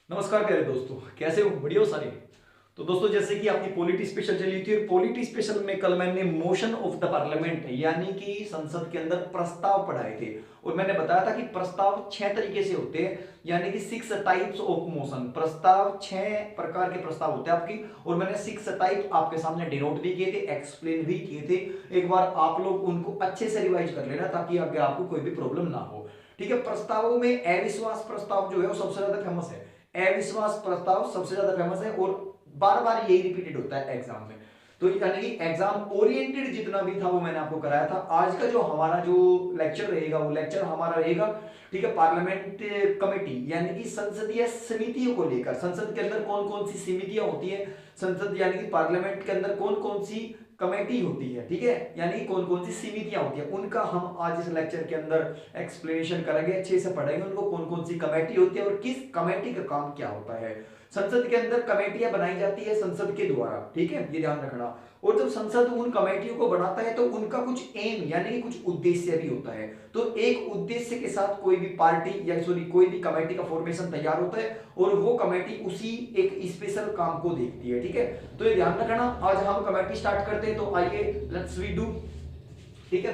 नमस्कार प्यारे दोस्तों, कैसे हो? बढ़िया हो सारे। तो दोस्तों, जैसे कि आपकी पॉलिटी स्पेशल चली थी और पॉलिटी स्पेशल में कल मैंने मोशन ऑफ द पार्लियामेंट यानी कि संसद के अंदर प्रस्ताव पढ़ाए थे। और मैंने बताया था कि प्रस्ताव 6 तरीके से होते हैं, यानी कि 6 टाइप्स ऑफ मोशन। प्रस्ताव 6 प्रकार के प्रस्ताव होते हैं आपकी, और मैंने 6 टाइप आपके सामने डिनोट भी किए थे, एक्सप्लेन भी किए थे। एक बार आप लोग उनको अच्छे से रिवाइज कर लेना ताकि आगे आपको कोई भी प्रॉब्लम ना हो। ठीक है। प्रस्तावों में अविश्वास प्रस्ताव जो है वो सबसे ज्यादा फेमस है। अविश्वास प्रस्ताव सबसे ज्यादा फेमस है और बार बार यही रिपीटेड होता है एग्जाम में। तो यानी कि एग्जाम ओरिएंटेड जितना भी था वो मैंने आपको कराया था। आज का जो हमारा जो लेक्चर रहेगा वो लेक्चर हमारा रहेगा, ठीक है, पार्लियामेंट कमेटी यानी कि संसदीय समितियों को लेकर। संसद के अंदर कौन कौन सी समितियां होती है, संसद यानी कि पार्लियामेंट के अंदर कौन कौन सी कमेटी होती है, ठीक है, यानी कौन कौन सी समितियां होती है, उनका हम आज इस लेक्चर के अंदर एक्सप्लेनेशन करेंगे, अच्छे से पढ़ेंगे उनको, कौन कौन सी कमेटी होती है और किस कमेटी का काम क्या होता है। संसद के अंदर कमेटियां बनाई जाती है संसद के द्वारा, ठीक है, ये ध्यान रखना। और जब संसद उन कमेटियों को बनाता है तो उनका कुछ एम यानी कि कुछ उद्देश्य भी होता है। तो एक उद्देश्य के साथ कोई भी पार्टी या सॉरी कोई भी कमेटी का फॉर्मेशन तैयार होता है और वो कमेटी उसी एक स्पेशल काम को देखती है, ठीक है। तो ये ध्यान रखना। आज हम कमेटी स्टार्ट करते हैं, तो आइए लेट्स वी डू, ठीक है।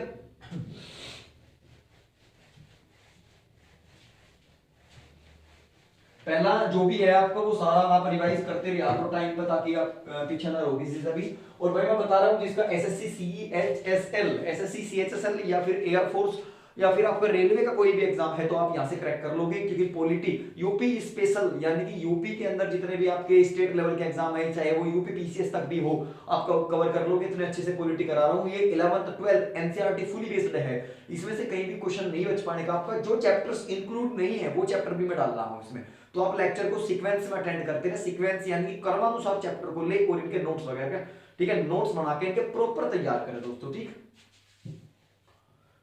पहला जो भी है आपका वो सारा आप रिवाइज करते रहिए आप टाइम पर, ताकि आप पीछे ना रहो किसी से भी। और भाई मैं बता रहा हूँ जिसका एसएससी सीएचएसएल, एसएससी सीएचएसएल या फिर एयरफोर्स या फिर आपका रेलवे का कोई भी एग्जाम है तो आप यहां से क्रैक कर लोगे, क्योंकि पॉलिटी यूपी स्पेशल यानी कि यूपी के अंदर जितने भी आपके स्टेट लेवल के एग्जाम है, चाहे वो यूपी पीसीएस तक भी हो, आप कवर कर लोगे। इतने अच्छे से पॉलिटी करा रहा हूँ। ये 11th 12th NCERT fully based है, इसमें से कहीं भी क्वेश्चन नहीं बच पाने का आपका। जो चैप्टर्स इंक्लूड नहीं है वो चैप्टर भी मैं डाल रहा हूँ इसमें। तो आप लेक्चर को सीक्वेंस में अटेंड करते रहे, सीक्वेंस यानी कि क्रमानुसार चैप्टर को ले और इनके नोट्स वगैरह, ठीक है, नोट्स बना के इनके प्रॉपर तैयार करें दोस्तों, ठीक।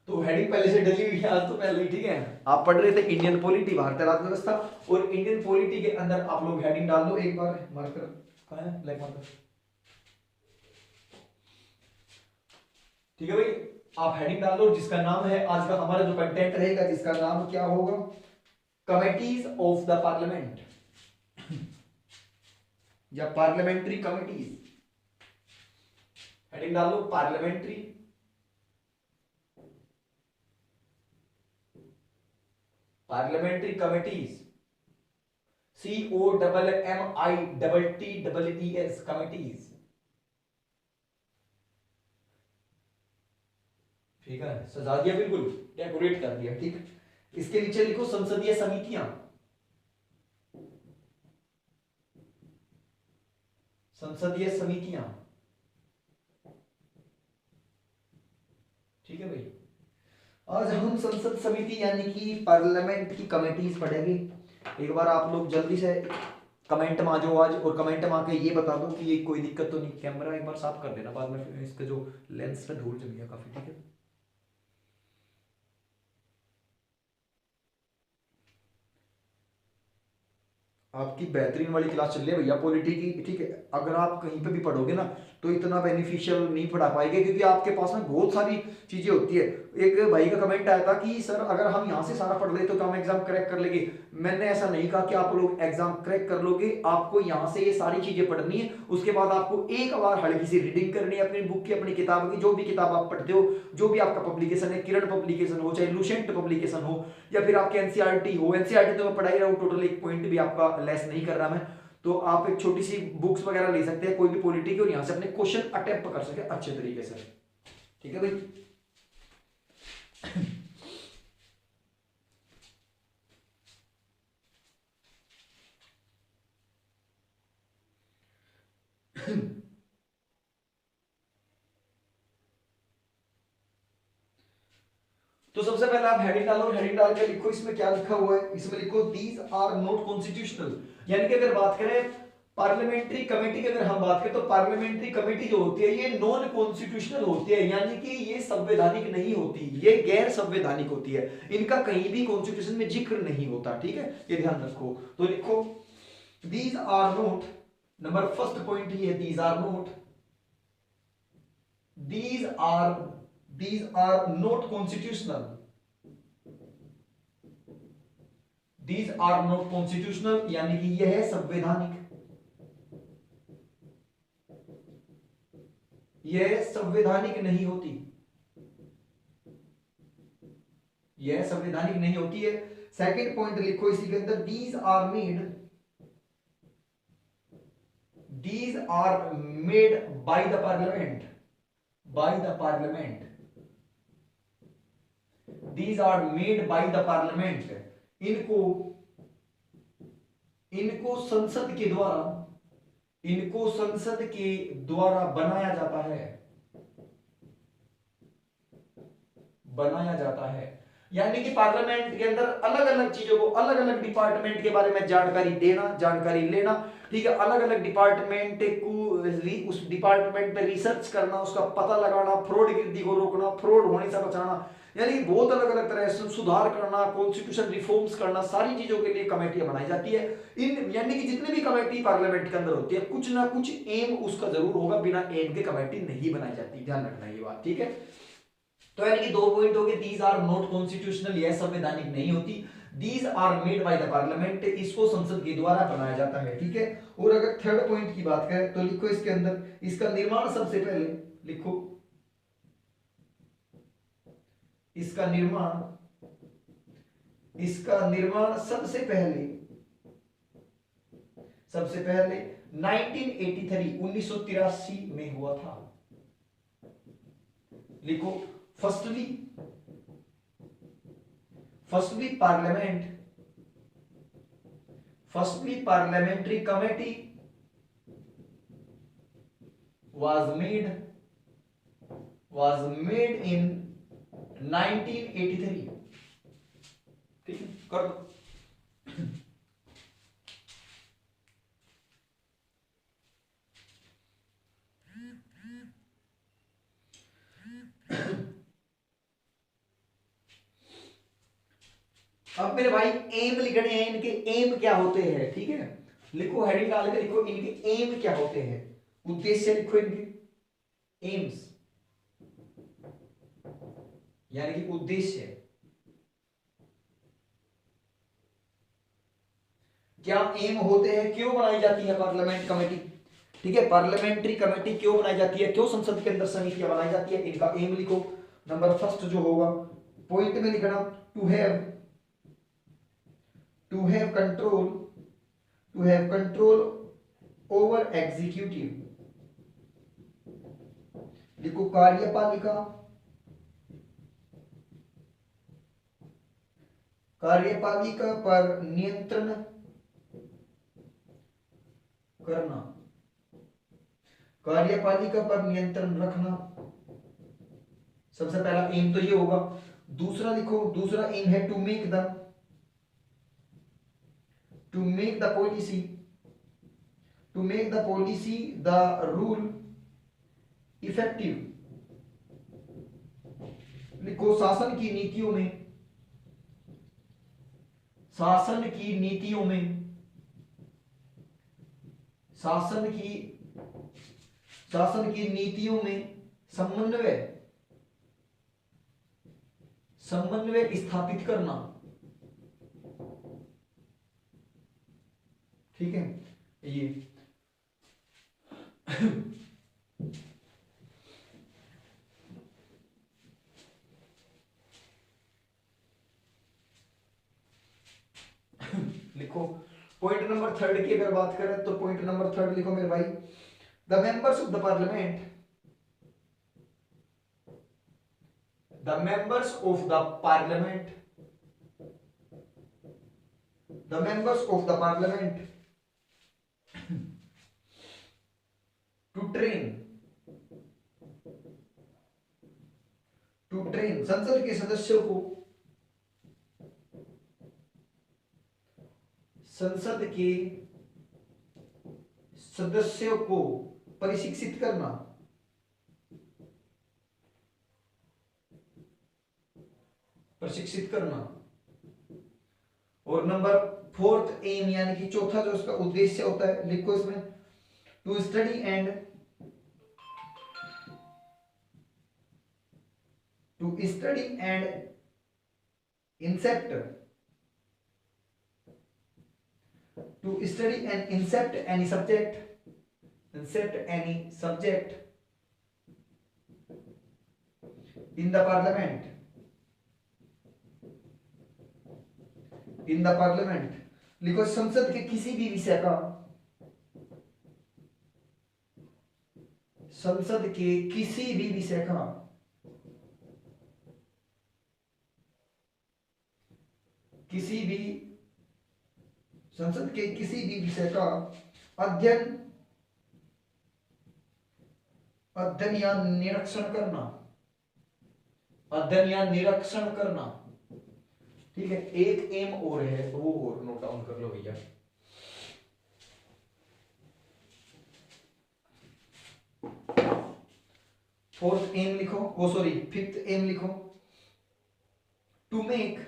तो हेडिंग पहले से डली हुई है, आज तो पहले ही, ठीक है। आप पढ़ रहे थे इंडियन पॉलिटी, भारतीय राज्य व्यवस्था, और इंडियन पॉलिटी के अंदर आप लोग हेडिंग डाल दो एक बार, मार्कर कहां है, ब्लैक मार्कर, ठीक है भाई। आप हेडिंग डाल दो जिसका नाम है, आज का हमारा जो कंटेंट रहेगा जिसका नाम क्या होगा, कमिटीज ऑफ द पार्लियामेंट या पार्लियामेंट्री कमिटीज। हेडिंग डाल लो parliamentary parliamentary committees, COMMITTEES committees, ठीक है, सजा दिया बिल्कुल, डेकोरेट कर दिया, ठीक। इसके नीचे लिखो संसदीय समितियां, संसदीय समितियां, ठीक है भाई। आज हम संसद समिति यानी कि पार्लियामेंट की कमेटीज पढ़ेंगे। एक बार आप लोग जल्दी से कमेंट में आ जाओ आज, और कमेंट में आके ये बता दो कि ये कोई दिक्कत तो नहीं। कैमरा एक बार साफ कर देना, बाद में इसका जो लेंस पे धूल जमी है काफी, ठीक है। आपकी बेहतरीन वाली क्लास चल रही है भैया पॉलिटी की, ठीक है। अगर आप कहीं पे भी पढ़ोगे ना तो इतना बेनिफिशियल नहीं पढ़ा पाएंगे, क्योंकि आपके पास में बहुत सारी चीजें होती है। एक भाई का कमेंट आया था कि सर अगर हम यहाँ से सारा पढ़ ले तो हम एग्जाम क्रैक कर लेंगे। मैंने ऐसा नहीं कहा कि आप लोग एग्जाम क्रैक कर लोगे, आपको यहाँ से ये सारी चीजें पढ़नी है, उसके बाद आपको एक बार हल्की सी रीडिंग करनी है अपनी बुक की, अपनी किताब की, जो भी किताब आप पढ़ते हो, जो भी आपका पब्लिकेशन है, किरण पब्लिकेशन हो चाहे लुसेंट पब्लिकेशन हो या फिर आपके एनसीईआरटी हो। एनसीईआरटी तो मैं पढ़ा ही रहा हूँ, टोटल एक पॉइंट भी आपका लेस नहीं कर रहा मैं। तो आप एक छोटी सी बुक्स वगैरह ले सकते हैं कोई भी पॉलिटी की, और यहां से अपने क्वेश्चन अटेम्प्ट कर सके अच्छे तरीके से, ठीक है भाई। तो सबसे पहले आप हेडिंग डालो, हेडिंग डाल के लिखो इसमें क्या लिखा हुआ है। इसमें लिखो दीज आर नॉट कॉन्स्टिट्यूशनल, यानी कि अगर बात करें पार्लियामेंट्री कमेटी की, अगर हम बात करें तो पार्लियामेंट्री कमेटी जो होती है ये नॉन कॉन्स्टिट्यूशनल होती है, यानी कि ये संवैधानिक नहीं होती, ये गैर संवैधानिक होती है। इनका कहीं भी कॉन्स्टिट्यूशन में जिक्र नहीं होता, ठीक है, ये ध्यान रखो। तो लिखो these are not, number first point ये, these are not, these are these are not constitutional, these are not constitutional, यानी कि यह है संवैधानिक, यह संवैधानिक नहीं होती, यह संवैधानिक नहीं होती है। सेकंड पॉइंट लिखो इसी के अंदर, these are made by the parliament, by the parliament, these are made by the parliament, इनको इनको संसद के द्वारा, इनको संसद के द्वारा बनाया जाता है, बनाया जाता है। यानी कि पार्लियामेंट के अंदर अलग अलग चीजों को, अलग अलग डिपार्टमेंट के बारे में जानकारी देना, जानकारी लेना, ठीक है, अलग अलग डिपार्टमेंट को उस डिपार्टमेंट पे रिसर्च करना, उसका पता लगाना, फ्रॉड गिरदी को रोकना, फ्रॉड होने से बचाना, यानी बहुत अलग अलग तरह से सुधार करना, कॉन्स्टिट्यूशन रिफॉर्म्स करना, सारी चीजों के लिए कमेटियां बनाई जाती है। इन यानी कि जितने भी कमेटी पार्लियामेंट के अंदर होती है, कुछ ना कुछ एम उसका जरूर होगा, बिना एम के कमेटी नहीं बनाई जाती, ध्यान रखना ये बात, ठीक है। तो यानी कि 2 पॉइंट हो गए, दीज आर नॉट कॉन्स्टिट्यूशनल, यह संवैधानिक नहीं होती, these are made by the parliament, इसको संसद के द्वारा बनाया जाता है, ठीक है। और अगर थर्ड पॉइंट की बात करें तो लिखो इसके अंदर, इसका निर्माण सबसे पहले लिखो, इसका निर्माण सबसे पहले 1983 में हुआ था। लिखो, firstly parliamentary committee was made in 1983, ठीक है, कर दो। अब मेरे भाई एम लिखने हैं, इनके एम क्या होते हैं, ठीक है, लिखो, हेडिंग डाल के लिखो, इनके एम क्या होते हैं, उद्देश्य लिखो इनके, एम्स यानी कि उद्देश्य, क्या एम होते हैं, क्यों बनाई जाती है पार्लियामेंट कमेटी, ठीक है, पार्लियामेंट्री कमेटी क्यों बनाई जाती है, क्यों संसद के अंदर समितियां बनाई जाती है, इनका एम लिखो। नंबर फर्स्ट जो होगा पॉइंट में लिखना, to have control over executive, लिखो, कार्यपालिका पर नियंत्रण करना, कार्यपालिका पर नियंत्रण रखना, सबसे पहला एम तो ये होगा। दूसरा लिखो, दूसरा एम है to make the policy the rule effective, लिखो, शासन की नीतियों में समन्वय स्थापित करना, ठीक है, ये लिखो। पॉइंट नंबर थर्ड की अगर बात करें तो पॉइंट नंबर थर्ड लिखो मेरे भाई, the members of the parliament to train संसद के सदस्यों को प्रशिक्षित करना, और नंबर फोर्थ एम यानी कि चौथा जो उसका उद्देश्य होता है, लिखो इसमें, to study and incept to study and incept any subject in the parliament लिखो संसद के किसी भी विषय का, संसद के किसी भी विषय का संसद के किसी भी विषय का अध्ययन या निरीक्षण करना। ठीक है, एक एम और है, वो और नोट डाउन कर लो भैया। फोर्थ एम लिखो, वो सॉरी फिफ्थ एम लिखो, to make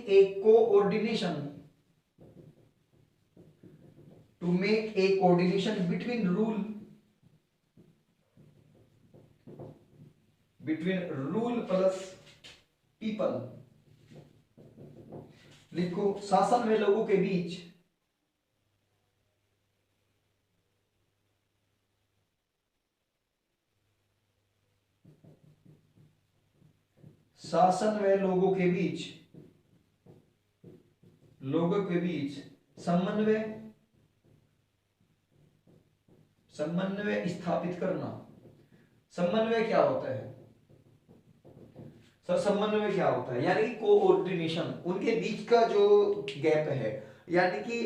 a coordination between rule plus people। लिखो शासन में लोगों के बीच समन्वय स्थापित करना। समन्वय क्या होता है सर? समन्वय क्या होता है यानी कि कोऑर्डिनेशन, उनके बीच का जो गैप है, यानी कि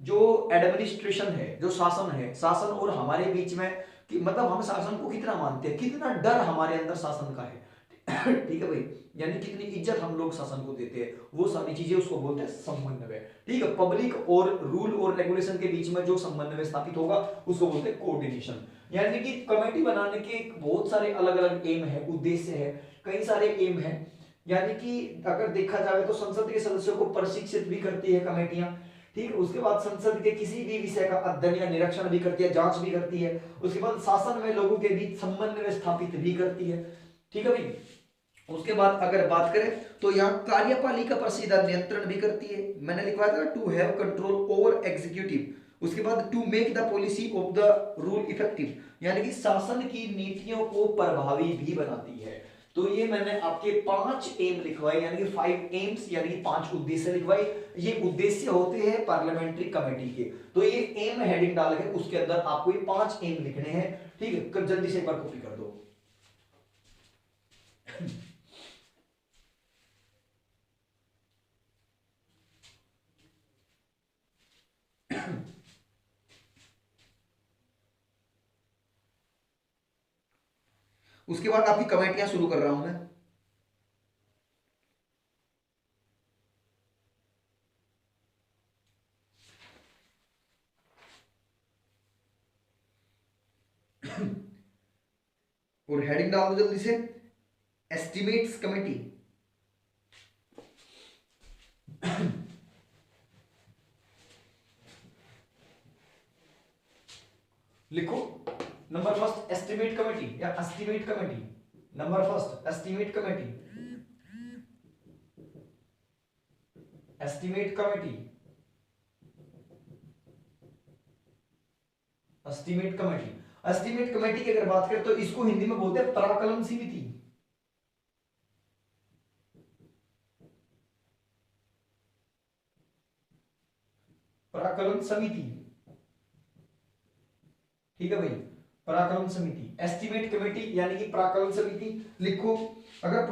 जो एडमिनिस्ट्रेशन है, जो शासन है, शासन और हमारे बीच में कि मतलब हम शासन को कितना मानते हैं, कितना डर हमारे अंदर शासन का है। ठीक है भाई, यानी कितनी इज्जत हम लोग शासन को देते हैं, वो सारी चीजें उसको बोलते हैं समन्वय। ठीक है, पब्लिक और रूल और रेगुलेशन के बीच में जो समन्वय स्थापित होगा उसको बोलते हैं कोऑर्डिनेशन। यानी कि कमेटी बनाने के बहुत सारे अलग अलग एम है, उद्देश्य है, कई सारे एम है। यानी कि अगर देखा जाए तो संसद के सदस्यों को प्रशिक्षित भी करती है कमेटियां। ठीक है, उसके बाद संसद के किसी भी विषय का अध्ययन या निरीक्षण भी करती है, जांच भी करती है। उसके बाद शासन में लोगों के बीच समन्वय स्थापित भी करती है। ठीक है भाई, उसके बाद अगर बात करें तो यहाँ कार्यपालिका पर सीधा नियंत्रण भी करती है। मैंने लिखवाया था to have control over executive. उसके बाद to make the policy of the rule effective, यानी कि शासन की नीतियों को प्रभावी भी बनाती है। तो ये मैंने आपके 5 एम लिखवाए, यानी कि 5 एम्स, यानी कि 5 उद्देश्य लिखवाए। ये उद्देश्य होते हैं पार्लियामेंट्री कमेटी के। तो ये एम हेडिंग डाल के उसके अंदर आपको ये 5 एम लिखने हैं। ठीक है, जल्दी से एक बार कॉपी कर दो। उसके बाद आपकी कमेटियां शुरू कर रहा हूं मैं। और हेडिंग डाल दो जल्दी से, एस्टिमेट्स कमेटी। लिखो नंबर फर्स्ट एस्टिमेट कमेटी या estimate committee. Number first estimate committee, estimate committee, estimate committee. Estimate committee की अगर बात करें तो इसको हिंदी में बोलते हैं प्राकलन समिति। प्राकलन समिति, ठीक है भाई, प्राकलन समिति, एस्टिमेट कमेटी यानी कि प्राकलन समिति। लिखो अगर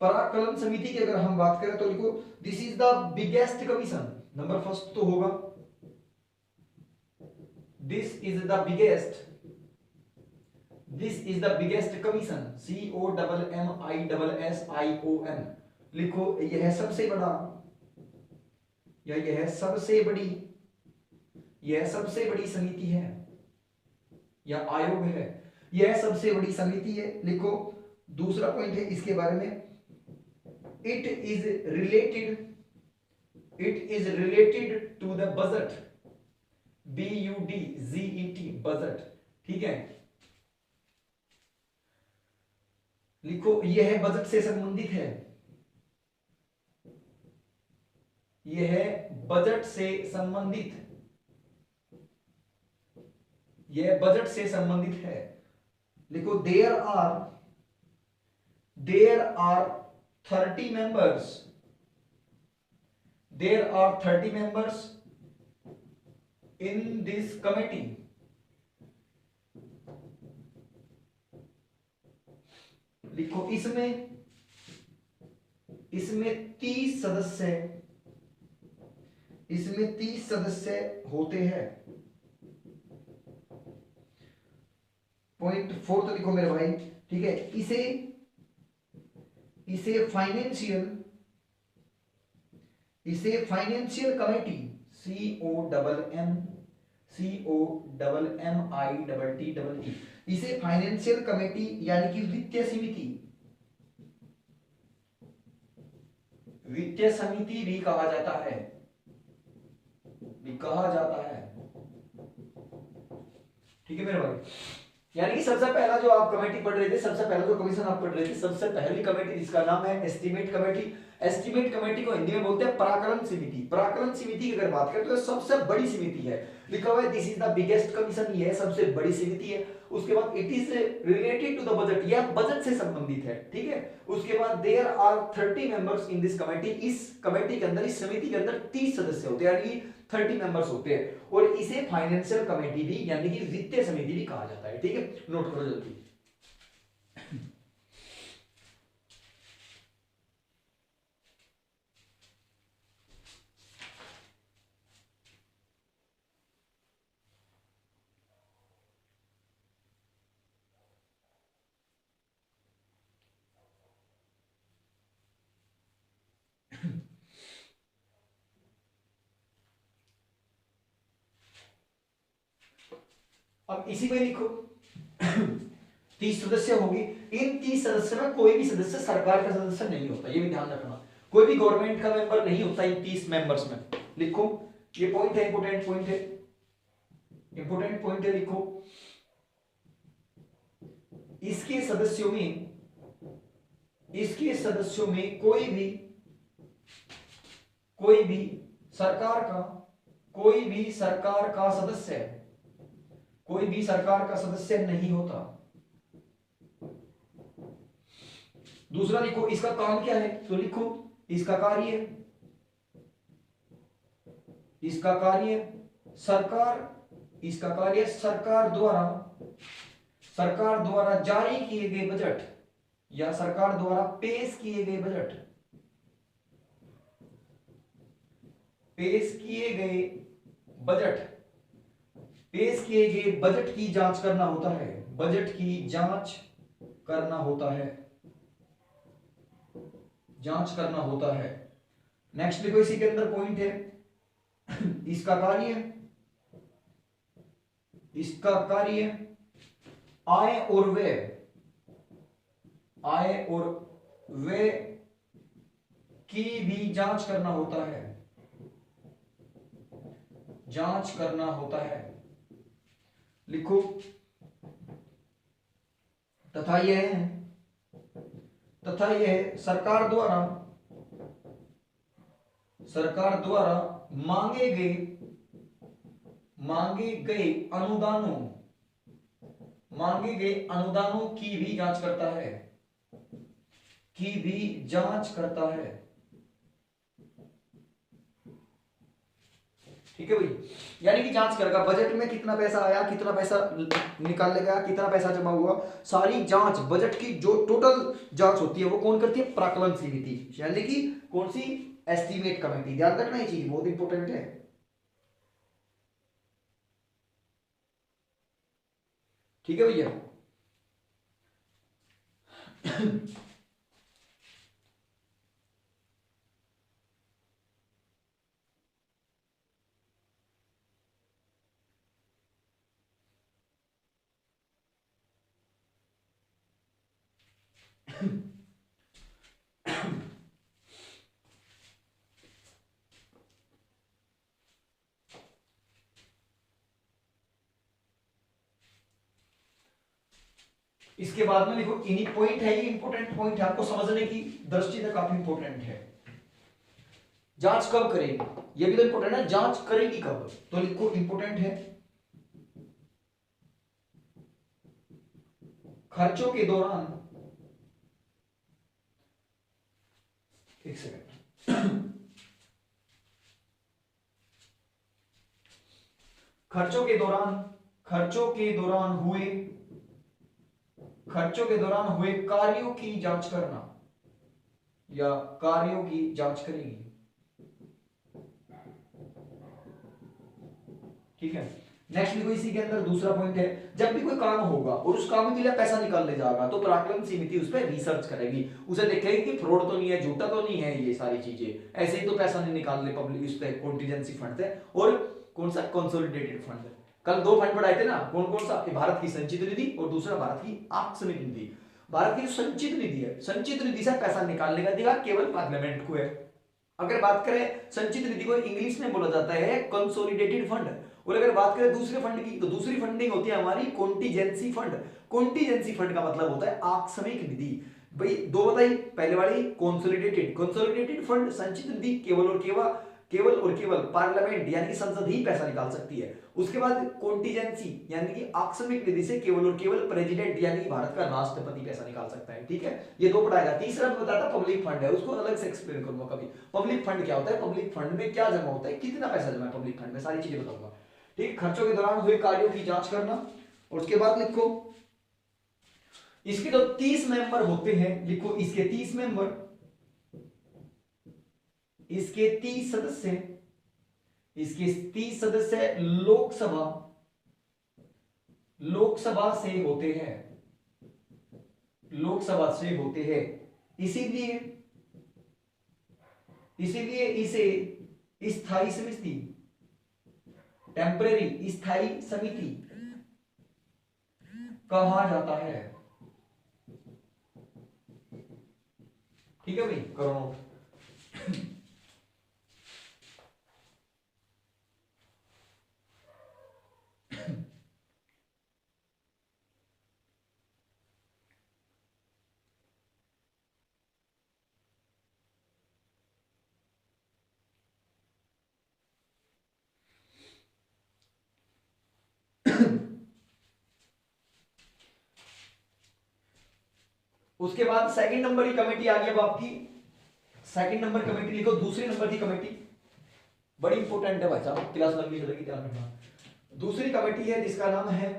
प्राकलन समिति की अगर हम बात करें तो लिखो this is the biggest commission. Number first तो होगा this is the biggest commission, COMMISSION। लिखो यह सबसे बड़ा या यह सबसे बड़ी समिति है या आयोग है, यह सबसे बड़ी समिति है। लिखो दूसरा पॉइंट है इसके बारे में, it is related to the budget, BUDGET budget. ठीक है, लिखो यह बजट से संबंधित है, यह बजट से संबंधित, यह बजट से संबंधित है। लिखो there are 30 members, there are 30 members in this committee. लिखो इसमें 30 सदस्य, इसमें 30 सदस्य होते हैं। पॉइंट 4 तो लिखो मेरे भाई, ठीक है। इसे फाइनेंशियल कमेटी, COMMITTE, इसे फाइनेंशियल कमेटी यानी कि वित्तीय समिति भी कहा जाता है, ठीक है मेरे भाई। यानी कि सबसे पहला जो आप कमेटी पढ़ रहे थे, सबसे पहला जो कमीशन आप पढ़ रहे थे, सबसे पहली कमेटी जिसका नाम है एस्टीमेट कमेटी। एस्टीमेट कमेटी को हिंदी में बोलते हैं प्राकलन समिति। प्राकलन समिति की अगर बात करें तो सबसे बड़ी समिति है, लिखा हुआ है this is the biggest commission, यह सबसे बड़ी समिति है। उसके बाद it is related to the budget, यह बजट से संबंधित है, ठीक है। उसके बाद there are 30 members in this committee, इस कमेटी के अंदर, इस समिति के अंदर 30 सदस्य होते हैं, यानी 30 मेंबर्स होते हैं। और इसे फाइनेंशियल कमेटी भी यानी कि वित्तीय समिति भी कहा जाता है, ठीक है। नोट करो जल्दी। अब इसी में लिखो 30 सदस्य होंगे। इन 30 सदस्य में कोई भी सदस्य सरकार का सदस्य नहीं होता, ये भी ध्यान रखना। कोई भी गवर्नमेंट का मेंबर नहीं होता इन 30 मेंबर्स में। लिखो, ये पॉइंट है, इंपोर्टेंट पॉइंट है, इंपोर्टेंट पॉइंट है। लिखो, इसके सदस्यों में कोई भी सरकार का सदस्य, कोई भी सरकार का सदस्य नहीं होता। दूसरा लिखो, इसका काम क्या है, तो लिखो इसका कार्य सरकार द्वारा जारी किए गए बजट या सरकार द्वारा पेश किए गए बजट की जांच करना होता है, जांच करना होता है। नेक्स्ट देखो, इसी के अंदर पॉइंट है, इसका कार्य आय और व्यय की भी जांच करना होता है। लिखो, तथा यह सरकार द्वारा मांगे गए अनुदानों की भी जांच करता है, ठीक है भाई। यानी कि जांच करेगा बजट में कितना पैसा आया, कितना पैसा निकाल गया, कितना पैसा जमा हुआ, सारी जांच, बजट की जो टोटल जांच होती है वो कौन करती है, प्राक्कलन समिति, यानी कि कौन सी, एस्टीमेट कमेटी। ध्यान रखना, ये चीज बहुत इंपॉर्टेंट है, ठीक है भैया। इसके बाद में देखो, इन्हीं पॉइंट है, ये इंपॉर्टेंट पॉइंट है, आपको समझने की दृष्टि से काफी इंपॉर्टेंट है। जांच कब करेगी, ये भी तो इंपॉर्टेंट है, जांच करेगी कब, तो लिखो इंपॉर्टेंट है खर्चों के दौरान, एक सेकंड, खर्चों के दौरान हुए कार्यों की जांच करना, या कार्यों की जांच करेगी। ठीक है, नेक्स्ट देखो इसी के अंदर दूसरा पॉइंट है, जब भी कोई काम होगा और उस काम के लिए पैसा निकालने जाएगा तो पराक्रम समिति उस पर रिसर्च करेगी, उसे देखेगी कि फ्रॉड तो नहीं है, झूठा तो नहीं है, ये सारी चीजें ऐसे ही तो पैसा नहीं निकालने पब्लिक उस पर कॉन्टीजेंसी फंड है और कौन सा कंसोलिडेटेड फंड है। कल दो फंड पढ़ाए थे ना, कौन कौन सा, भारत की संचित निधि और दूसरा भारत की आकस्मिक निधि। भारत की जो संचित निधि है, संचित निधि से पैसा निकालने का अधिकार केवल पार्लियामेंट को है। अगर बात करें संचित निधि को इंग्लिश में बोला जाता है कंसोलिडेटेड फंड, और अगर बात करें दूसरे फंड की तो दूसरी फंडिंग होती है हमारी कॉन्टीजेंसी फंड। कॉन्टीजेंसी फंड का मतलब होता है आकस्मिक निधि। भाई दो बताई, पहले वाली कंसोलिडेटेड फंड संचित निधि केवल और केवल पार्लियामेंट यानी कि संसद ही पैसा निकाल सकती है। उसके बाद कॉन्टीजेंसी यानी कि आकस्मिक निधि से केवल और केवल प्रेसिडेंट यानी कि भारत का राष्ट्रपति पैसा निकाल सकता है। ठीक है, ये दो पढ़ाएगा। तीसरा मैं बताता पब्लिक फंड है, उसको अलग से एक्सप्लेन करूंगा कभी। पब्लिक फंड क्या होता है, पब्लिक फंड में क्या जमा होता है, कितना पैसा जमा है पब्लिक फंड में, सारी चीजें बताऊंगा। ठीक, खर्चों के दौरान हुए कार्यों की जांच करना। और उसके बाद लिखो इसके तो 30 मेंबर होते हैं, लिखो इसके 30 मेंबर, इसके 30 सदस्य, इसके 30 सदस्य लोकसभा से होते हैं। इसीलिए इसे स्थायी समिति, टेम्परेरी स्थायी समिति कहा जाता है। ठीक है भाई, करो नोट। उसके बाद सेकंड नंबर की कमेटी आ गई अब आपकी। सेकंड नंबर कमेटी लिखो, दूसरे नंबर की कमेटी बड़ी इंपॉर्टेंट है भाई साहब, क्लास लंबी चलेगी, ध्यान रखना। दूसरी कमेटी है जिसका नाम है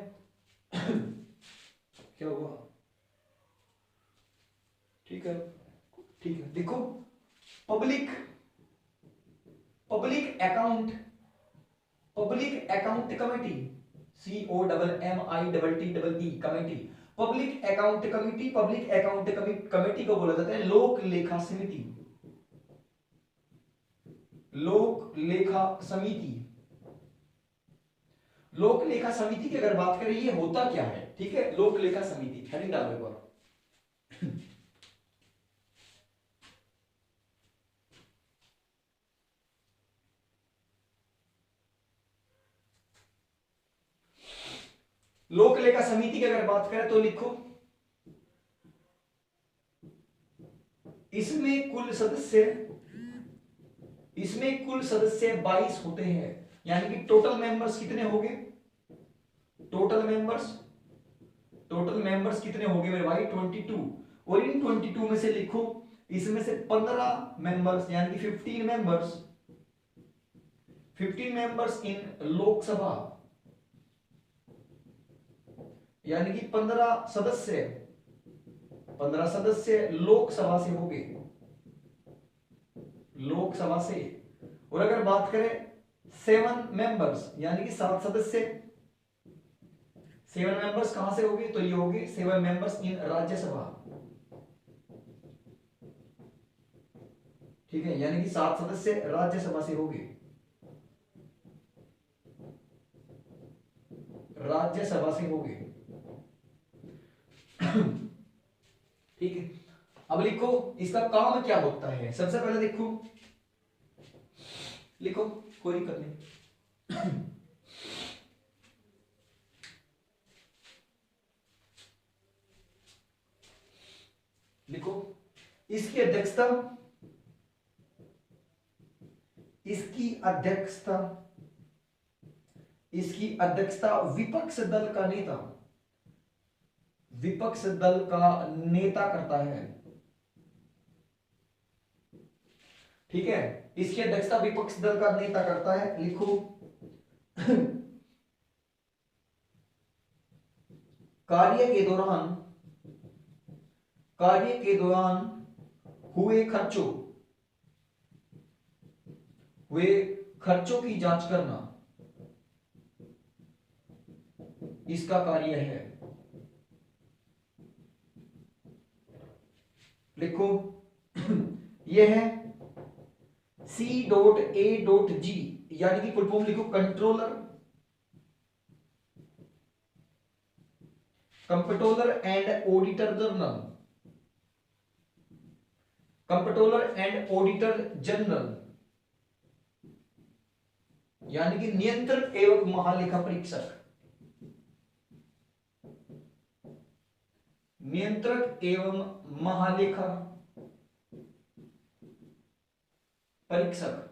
क्या हुआ, ठीक है देखो, public account committee, COMMITTE committee, public account committee को बोला जाता है लोक लेखा समिति। लोक लेखा समिति की अगर बात करें ये होता क्या है, ठीक है, लोक लेखा समिति, हेडिंग डालो एक बार। लोक लेखा समिति की अगर बात करें तो लिखो इसमें कुल सदस्य 22 होते हैं, यानी कि टोटल मेंबर्स कितने हो गए, टोटल मेंबर्स कितने हो गए मेरे भाई 22। और इन 22 में से लिखो इसमें से 15 मेंबर्स यानी कि 15 मेंबर्स इन लोकसभा, यानी कि 15 सदस्य लोकसभा से हो गए, लोकसभा से। और अगर बात करें 7 मेंबर्स यानी कि 7 सदस्य, 7 मेंबर्स कहां से होंगे, तो ये होंगे 7 मेंबर्स इन राज्यसभा। ठीक है, यानी कि 7 सदस्य राज्यसभा से होंगे, राज्यसभा से होंगे। ठीक है, अब लिखो इसका काम क्या होता है। सबसे पहले देखो, लिखो कोई दिक्कत नहीं। लिखो इसकी अध्यक्षता अध्यक्षता विपक्ष दल का नेता, विपक्ष दल का नेता करता है। ठीक है, इसकी अध्यक्षता विपक्ष दल का नेता करता है। लिखो कार्य के दौरान हुए खर्चों की जांच करना इसका कार्य है। लिखो यह है C.A.G, यानी कि फुल फॉर्म लिखो कंप्ट्रोलर एंड ऑडिटर जनरल, यानी कि नियंत्रक एवं महालेखा परीक्षक, नियंत्रक एवं महालेखा परीक्षक,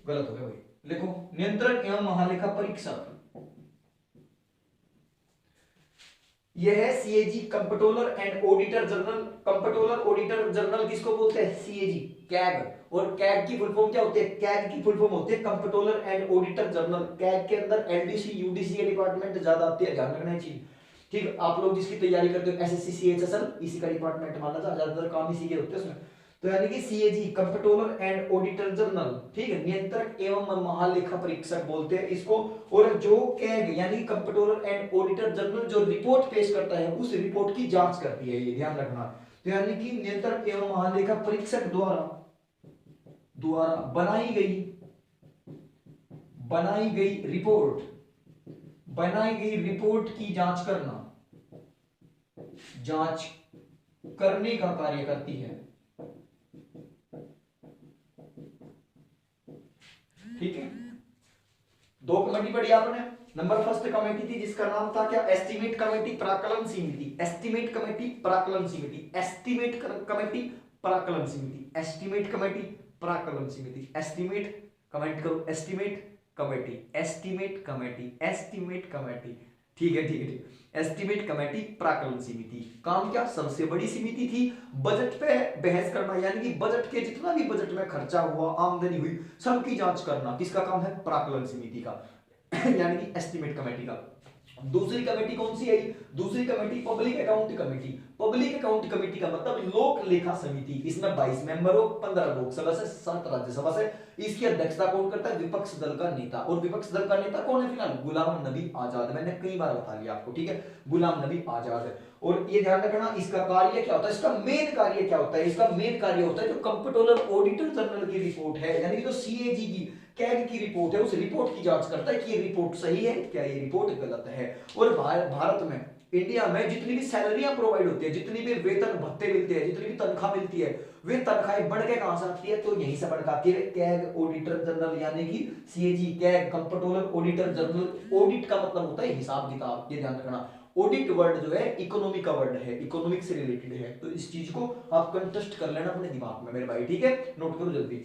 गलत हो गया भाई, लिखो नियंत्रक एवं महालेखा परीक्षक। यह है CAG comptroller and auditor general. Comptroller auditor general किसको बोलते हैं? CAG, CAG. और कैग की फुल फॉर्म क्या होती है? कैग की फुल फॉर्म होती है comptroller and auditor general. CAG के अंदर एलडीसी यूडीसी के डिपार्टमेंट ज्यादा आते हैं, ध्यान रखना चाहिए। ठीक, आप लोग जिसकी तैयारी करते हो एसएससी सीएचएसएल, इसी का डिपार्टमेंट माना था, ज्यादातर काम इसी के होते हैं उसमें। तो यानी कि CAG comptroller and auditor general, ठीक है, नियंत्रक एवं महालेखा परीक्षक बोलते हैं इसको। और जो कैग यानी कंप्ट्रोलर एंड ऑडिटर जनरल जो रिपोर्ट पेश करता है उस रिपोर्ट की जांच करती है, ये ध्यान रखना। तो यानी कि नियंत्रक एवं महालेखा परीक्षक द्वारा बनाई गई रिपोर्ट की जांच करने का कार्य करती है। ठीक है, दो कमेटी पढ़ी आपने। नंबर फर्स्ट कमेटी थी जिसका नाम था क्या? एस्टीमेट कमेटी प्राकलन समिति। एस्टीमेट कमेटी प्राकलन समिति, एस्टीमेट कमेटी प्राकलन समिति, एस्टीमेट कमेटी प्राकलन समिति, एस्टीमेट कमेंट करो, estimate committee, estimate committee, estimate committee. ठीक है, ठीक है, ठीक। एस्टीमेट कमेटी प्राकलन समिति काम क्या? सबसे बड़ी समिति थी बजट पे बहस करना, यानी कि बजट के जितना भी बजट में खर्चा हुआ, आमदनी हुई, सबकी जांच करना। किसका काम है? प्राकलन समिति का यानी कि एस्टीमेट कमेटी का। दूसरी कमेटी कौन सी आई? दूसरी committee public account committee. Public account committee का मतलब लोक लेखा समिति। इसमें 22 मेंबर हो, 15 लोकसभा से, 7 राज्यसभा से। इसकी अध्यक्षता कौन करता है? विपक्ष दल का नेता। और विपक्ष दल का नेता कौन है फिलहाल? गुलाम नबी आजाद। मैंने कई बार बता लिया आपको, ठीक है, गुलाम नबी आजाद है। और ये ध्यान रखना, इसका कार्य क्या होता है? इसका मेन कार्य क्या होता है? इसका मेन कार्य होता है जो कंप्ट्रोलर ऑडिटर जनरल की रिपोर्ट है, यानी कि जो सीएजी की, कैग की रिपोर्ट है, उस रिपोर्ट की जांच करता है कि ये रिपोर्ट सही है क्या, ये रिपोर्ट गलत है। और भारत में, इंडिया में जितनी भी सैलरियां प्रोवाइड होती है, जितनी भी वेतन भत्ते मिलते हैं, जितनी भी तनख्वाह मिलती है, वे तनख्वाहें बढ़ के कहां से आती है? तो यहीं से बढ़ के आती है कैग ऑडिटर जनरल, यानी कि CAG, CAG comptroller auditor general. Audit का मतलब होता है हिसाब किताब, ये ध्यान रखना। ऑडिट वर्ड जो है इकोनॉमी का वर्ड है, इकोनॉमिक से रिलेटेड है। तो इस चीज को आप कंटेस्ट कर लेना अपने दिमाग में मेरे भाई, ठीक है, नोट करो जल्दी।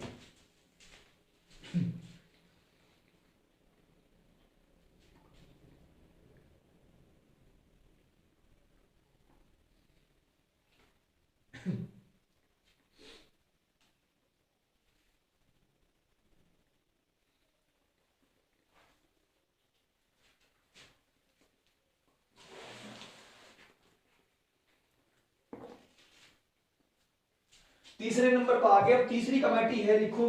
तीसरे नंबर पर आ गया। अब तीसरी कमेटी है, लिखो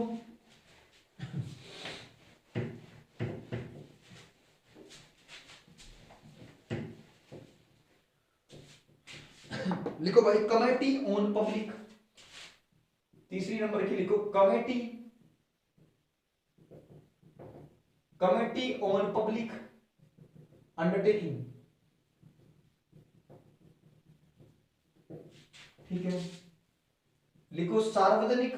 लिखो भाई, कमेटी ऑन पब्लिक। तीसरी नंबर की लिखो कमेटी ऑन पब्लिक अंडरटेकिंग। ठीक है, लिखो सार्वजनिक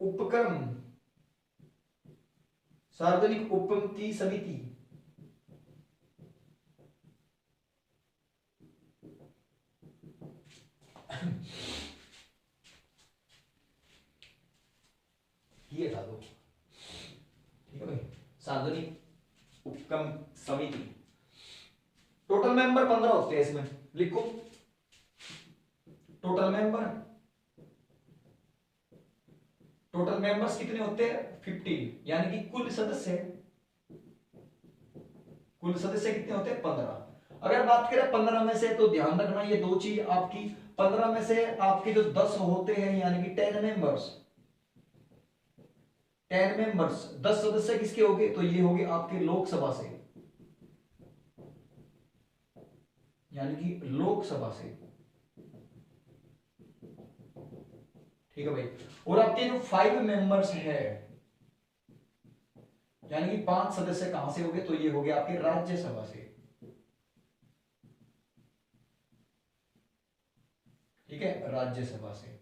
उपक्रम की समिति। दो, ठीक है भाई, सार्वजनिक उपक्रम समिति। टोटल मेंबर 15 होते हैं इसमें, लिखो टोटल मेंबर्स कितने होते हैं 15, यानी कि कुल सदस्य कितने होते हैं 15। अगर बात करें 15 में से, तो ध्यान रखना ये दो चीज आपकी, 15 में से आपके जो 10 होते हैं यानी कि 10 मेंबर्स, 10 सदस्य किसके होंगे, तो ये होंगे आपके लोकसभा से, यानी कि लोकसभा से, ठीक है भाई। और आपके जो 5 मेंबर्स है, यानी कि 5 सदस्य कहां से होंगे, तो ये हो गया आपके राज्यसभा से, ठीक है, राज्यसभा से।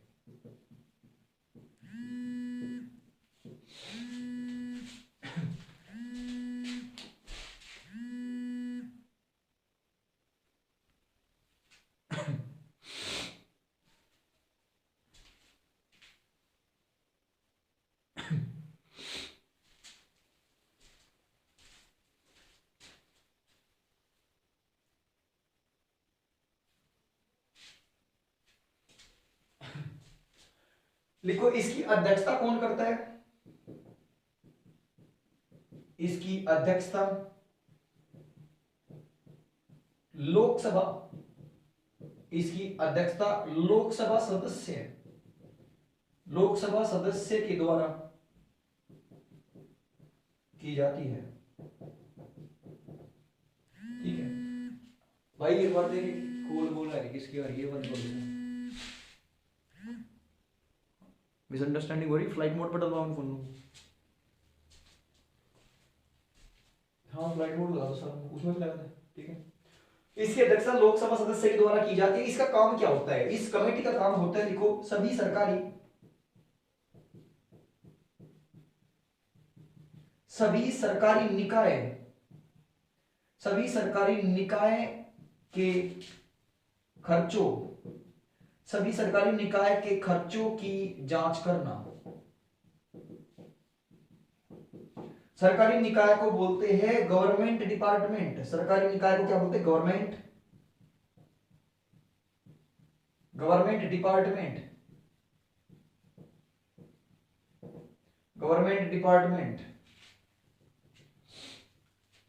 लिखो इसकी अध्यक्षता कौन करता है, इसकी अध्यक्षता लोकसभा, इसकी अध्यक्षता लोकसभा सदस्य के द्वारा की जाती है, ठीक है भाई। ये बात देखिए कॉल बोल रहा है किसकी आ रही है, बंद कर देना, मिसअंडरस्टैंडिंग हो रही, फ्लाइट मोड पर डलवाओ फोन। हाँ फ्लाइट मोड लगा दो सर, उसमें भी लगा दे, ठीक है। इसकी अध्यक्षता लोकसभा सदस्य के द्वारा की जाती है। इसका काम क्या होता है, इस कमेटी का काम होता है, लिखो सभी सरकारी निकाय के खर्चों की जांच करना। सरकारी निकाय को बोलते हैं गवर्नमेंट डिपार्टमेंट। सरकारी निकाय को क्या बोलते हैं, गवर्नमेंट डिपार्टमेंट।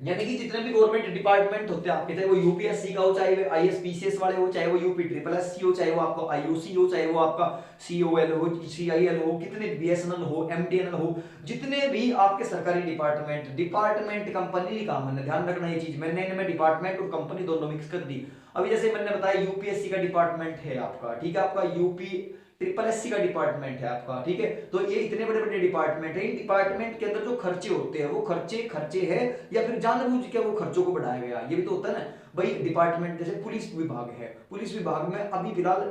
यानी कि जितने भी गवर्नमेंट डिपार्टमेंट होते हैं आपके, चाहे वो यूपीएससी का हो, चाहे वो आईएसपीसीएस वाले हो, चाहे वो यूपी ट्रिपल एससी हो, चाहे वो आपका आईओसी हो, चाहे वो आपका सीओएल हो, सीआईएल हो, कितने बीएसएनएल हो, एमटीएनएल हो, जितने भी आपके सरकारी डिपार्टमेंट कंपनी नहीं काम, मैंने ध्यान रखना ये चीज, मैंने इनमें डिपार्टमेंट और कंपनी दोनों मिक्स कर दी। अभी जैसे मैंने बताया यूपीएससी का डिपार्टमेंट है आपका, ठीक है, आपका यूपी ट्रिपल एससी का डिपार्टमेंट है आपका, ठीक है। तो ये इतने बड़े बड़े डिपार्टमेंट है, इन डिपार्टमेंट के अंदर जो खर्चे होते हैं वो खर्चे हैं, या फिर जानबूझ के वो खर्चों को बढ़ाया गया, ये भी तो होता है ना भाई। डिपार्टमेंट जैसे पुलिस विभाग है, पुलिस विभाग में अभी फिलहाल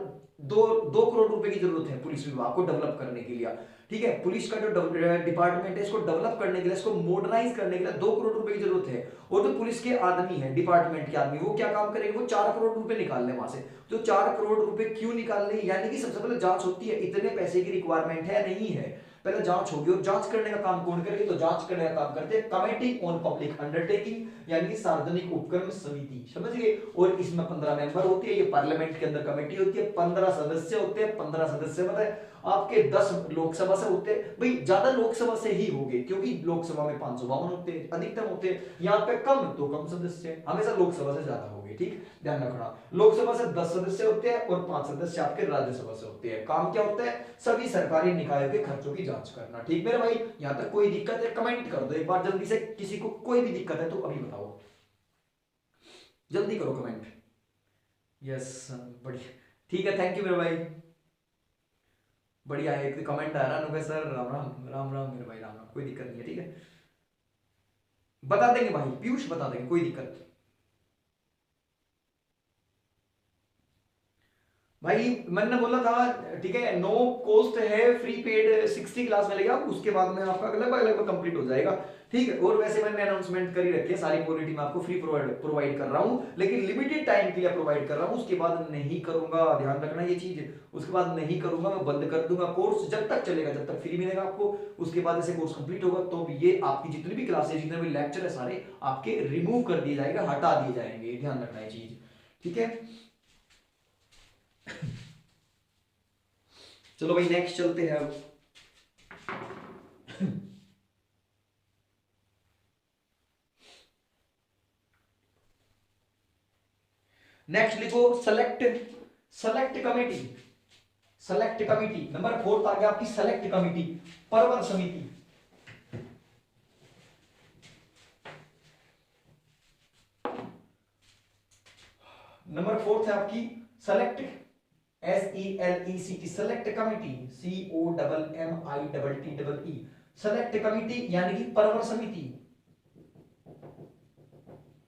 2 करोड़ रुपए की जरूरत है पुलिस विभाग को डेवलप करने के लिए, ठीक है। पुलिस का जो डिपार्टमेंट है, इसको डेवलप करने के लिए, इसको मॉडर्नाइज करने के लिए 2 करोड़ रुपए की जरूरत है। और जो पुलिस के आदमी है, डिपार्टमेंट के आदमी, वो क्या काम करेंगे, वो 4 करोड़ रुपए निकाल ले वहां से। तो 4 करोड़ रुपए क्यों निकालने, यानी कि सबसे पहले जांच होती है, इतने पैसे की रिक्वायरमेंट है नहीं है, पहले जांच होगी। और जांच करने का काम कौन करेगी, तो जांच करने का काम करते हैं कमेटी ऑन पब्लिक अंडरटेकिंग, यानी कि सार्वजनिक उपक्रम समिति, समझ गए। और इसमें 15 मेंबर होती है, ये पार्लियामेंट के अंदर कमेटी होती है, 15 सदस्य होते हैं, 15 सदस्य मतलब आपके 10 लोकसभा से होते हैं भाई, ज्यादा लोकसभा से ही होंगे, क्योंकि लोकसभा में 552 होते हैं, अधिकतम होते हैं। यहाँ पे कम तो कम सदस्य, हमेशा लोकसभा से ज्यादा होंगे, ठीक, ध्यान रखना। लोकसभा से 10 सदस्य होते हैं और 5 सदस्य आपके राज्यसभा से होते हैं। काम क्या होता है, सभी सरकारी निकायों के खर्चों की जांच करना, ठीक मेरे भाई। यहाँ तक कोई दिक्कत है कमेंट कर दो एक बार जल्दी से, किसी को कोई भी दिक्कत है तो अभी बताओ, जल्दी करो कमेंट। यस बढ़िया, ठीक है, थैंक यू मेरे भाई, बढ़िया है। एक कमेंट आ रहा है सर, राम राम राम राम मेरे भाई, राम राम, कोई दिक्कत नहीं है, ठीक है, बता देंगे भाई, पीयूष बता देंगे, कोई दिक्कत। भाई मैंने बोला था, ठीक है, नो कॉस्ट है, फ्री पेड 60 क्लास मिलेगा, उसके बाद में आपका लगभग लगभग कंप्लीट हो जाएगा। ठीक है, और वैसे मैंने अनाउंसमेंट कर ही रखी है, सारी पॉलिटी मैं आपको फ्री प्रोवाइड कर रहा हूं, लेकिन लिमिटेड टाइम के लिए प्रोवाइड कर रहा हूं, उसके बाद नहीं करूंगा, ध्यान रखना ये चीज। उसके बाद नहीं करूंगा, मैं बंद कर दूंगा कोर्स, जब तक चलेगा, जब तक फ्री मिलेगा आपको। उसके बाद ऐसे कोर्स कंप्लीट होगा तो ये आपकी जितनी भी क्लासेस, जितने भी लेक्चर है सारे आपके रिमूव कर दिए जाएगा, हटा दिए जाएंगे, ध्यान रखना ये चीज। ठीक है, चलो भाई नेक्स्ट चलते हैं अब। नेक्स्ट लिखो select, select committee. Select committee number 4 आ गया आपकी सेलेक्ट कमेटी, परवर समिति। नंबर 4 है आपकी select, SELECT, select committee, COMMITTE, select committee यानी कि परवर समिति,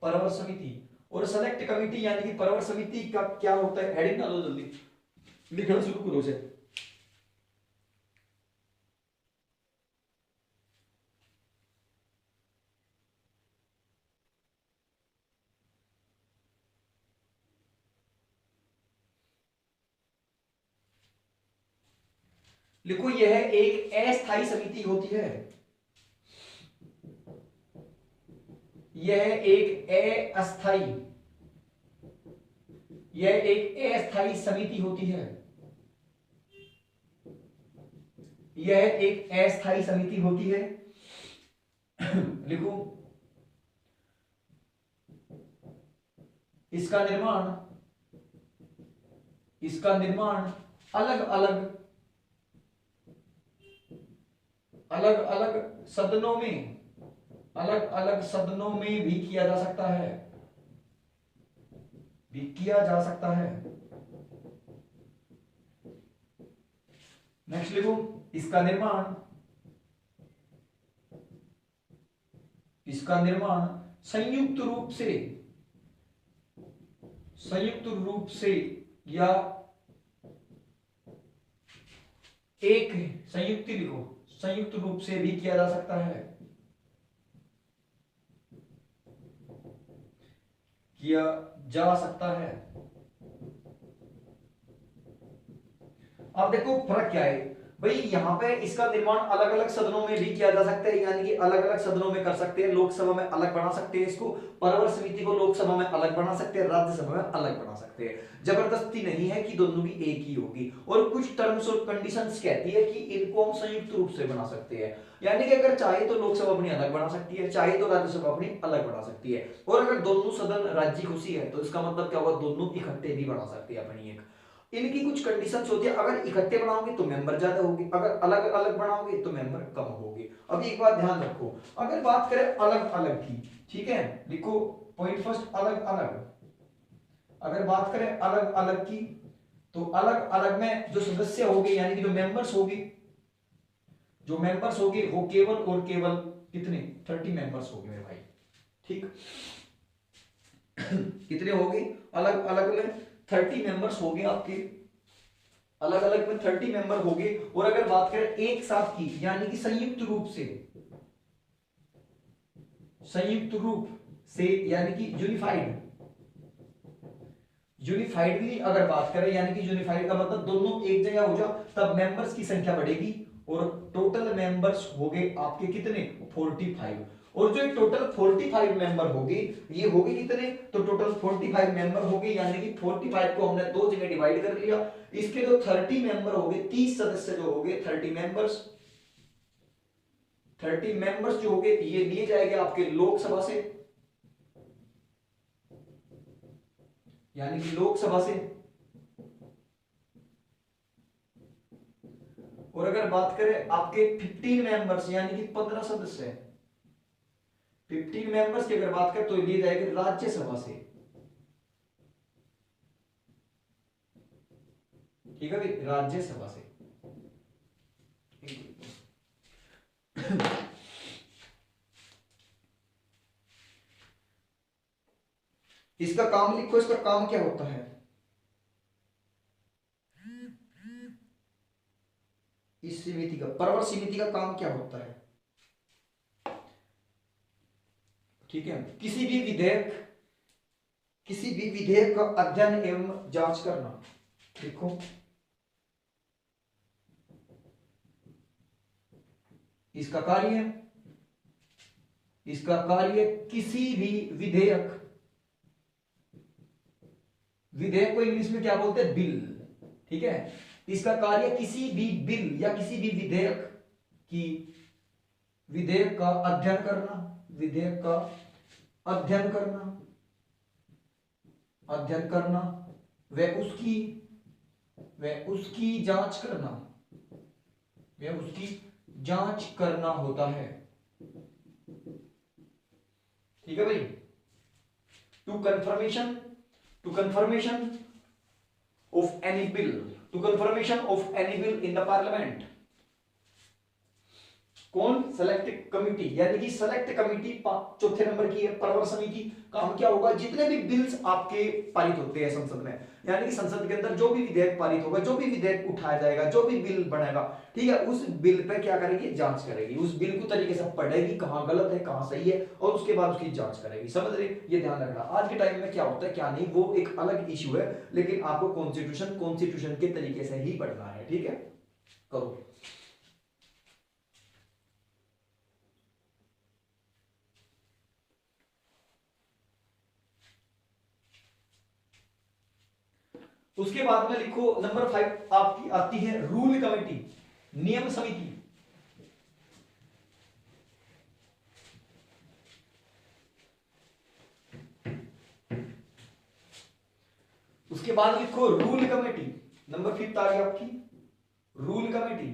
परवर समिति। और सेलेक्ट कमेटी यानी कि परवर समिति का क्या होता है, हेडिंग डालो जल्दी, लिखना शुरू करो से। लिखो यह एक अस्थायी समिति होती है, यह एक अस्थायी, यह एक अस्थायी समिति होती है, यह एक अस्थायी समिति होती है। लिखो इसका निर्माण, इसका निर्माण अलग अलग, अलग अलग सदनों में, अलग अलग सदनों में भी किया जा सकता है, भी किया जा सकता है। नेक्स्ट लिखो इसका निर्माण, इसका निर्माण संयुक्त रूप से, संयुक्त रूप से या एक, संयुक्त लिखो, संयुक्त रूप से भी किया जा सकता है, किया जा सकता है। अब देखो फर्क क्या है भाई, यहां पे इसका निर्माण अलग अलग सदनों में भी किया जा सकता है, यानी कि अलग अलग सदनों में कर सकते हैं, लोकसभा में अलग बना सकते हैं इसको, परवर समिति को लोकसभा में अलग बना सकते हैं, राज्यसभा में अलग बना सकते हैं। जबरदस्ती नहीं है कि दोनों की एक ही होगी, और कुछ टर्म्स और कंडीशंस कहती है कि इनको हम संयुक्त रूप से बना सकते हैं, यानी कि अगर चाहे तो लोकसभा अपनी अलग बना सकती है, चाहे तो राज्यसभा अपनी अलग बना सकती है। और अगर दोनों सदन राज्य खुशी है तो इसका मतलब क्या होगा, दोनों इकट्ठे भी बना सकते हैं अपनी एक। इनकी कुछ कंडीशंस होती है, अगर इकट्ठे बनाओगे तो मेंबर ज्यादा होगी, अगर अलग अलग बनाओगे तो मेंबर कम होगी। अब एक बात ध्यान रखो, अगर बात करें अलग अलग की, ठीक है, लिखो पॉइंट फर्स्ट अलग अलग। अगर बात करें अलग अलग की, तो अलग अलग में जो सदस्य होंगे यानी कि जो मेंबर्स होंगे, जो मेंबर्स होंगे वो केवल और केवल कितने, 30 मेंबर्स होंगे मेरे भाई। ठीक कितने होंगे, अलग अलग में 30 मेंबर्स होंगे आपके, अलग अलग में 30 मेंबर होंगे। और अगर बात करें एक साथ की यानी कि संयुक्त रूप से, संयुक्त रूप से यानी कि यूनिफाइड, यूनिफाइडली अगर बात करें यानी कि यूनिफाइड का मतलब दोनों एक जगह हो जाओ, तब मेंबर्स की संख्या बढ़ेगी, और टोटल मेंबर्स हो गए आपके कितने, 45। और जो टोटल 45 मेंबर होंगे, ये होंगे कितने, तो टोटल 45 मेंबर होंगे, यानी कि 45 को हमने दो जगह डिवाइड कर लिया। इसके जो 30 मेंबर होंगे, 30 सदस्य जो होंगे, 30 मेंबर्स, 30 मेंबर्स जो होंगे ये लिए जाएंगे आपके लोकसभा से, यानी कि लोकसभा से। और अगर बात करें आपके 15 मेंबर्स यानी कि 15 सदस्य, 15 मेंबर्स की अगर बात करें तो लिए जाएंगे राज्यसभा से। ठीक है भाई, राज्यसभा से। इसका काम लिखो, इसका काम क्या होता है, इस समिति का, परवर समिति का काम क्या होता है? ठीक है, किसी भी विधेयक का अध्ययन एवं जांच करना। देखो इसका कार्य किसी भी विधेयक को इंग्लिश में क्या बोलते हैं? बिल। ठीक है, इसका कार्य किसी भी बिल या किसी भी विधेयक का अध्ययन करना व उसकी जांच करना होता है। ठीक है भाई, to confirmation of any bill in the parliament. कौन? सेलेक्ट कमिटी, यानी कि सेलेक्ट कमिटी चौथे नंबर की है, परवर समिति। काम क्या होगा? जितने भी बिल्स आपके पारित होते हैं संसद में, यानी कि संसद के अंदर जो भी विधेयक पारित होगा, जो भी विधेयक उठाया जाएगा, जो भी बिल बनेगा, ठीक है, उस बिल पे क्या करेगी? जांच करेगी। उस बिल को तरीके से पढ़ेगी, कहां गलत है कहां सही है, और उसके बाद उसकी जांच करेगी। समझ रहे? ये ध्यान रखना। आज के टाइम में क्या होता है क्या नहीं, वो एक अलग इश्यू है, लेकिन आपको कॉन्स्टिट्यूशन के तरीके से ही पढ़ना है। ठीक है, करो। उसके बाद में लिखो नंबर 5 आपकी आती है रूल कमेटी, नियम समिति। उसके बाद लिखो रूल कमेटी, नंबर 5 आ गई आपकी रूल कमेटी।